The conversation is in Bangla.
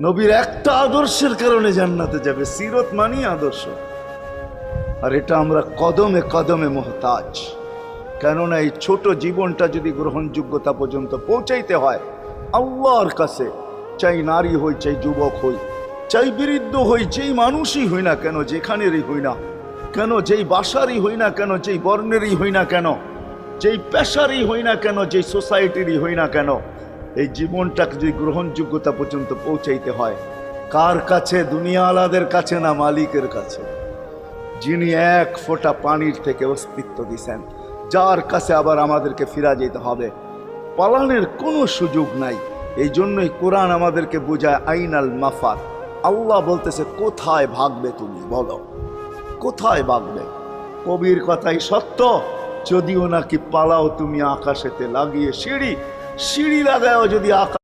নবীর একটা আদর্শের কারণে জান্নাতে যাবে। সিরত মানি আদর্শ। আর এটা আমরা কদমে কদমে মুহতাজ। কেননা এই ছোট জীবনটা যদি গ্রহণযোগ্যতা পর্যন্ত পৌঁছাইতে হয় আল্লাহর কাছে, চাই নারী হই, চাই যুবক হই, চাই বৃদ্ধ হই, যেই মানুষই হই না কেন, যেখানেরই হই না কেন, যেই বাসারই হই না কেন, যেই বর্ণেরই হই না কেন, যেই পেশারই হই না কেন, যেই সোসাইটিরই হই না কেন, এই জীবনটাকে যদি গ্রহণযোগ্যতা পর্যন্ত পৌঁছাইতে হয় কার কাছে? দুনিয়া আলাদের কাছে না, মালিকের কাছে, যিনি এক ফোঁটা পানির থেকে অস্তিত্ব দিছেন, যার কাছে আবার আমাদেরকে ফিরা যেতে হবে। পালানোর কোনো সুযোগ নাই। এই জন্যই কোরআন আমাদেরকে বোঝায় আইনাল মাফার। আল্লাহ বলতেছে কোথায় ভাগবে তুমি, বলো কোথায় ভাগবে? কবির কথাই সত্য, যদিও নাকি পালাও তুমি আকাশেতে লাগিয়ে সিঁড়ি, সিঁড়ি লাগাও যদি আকাশ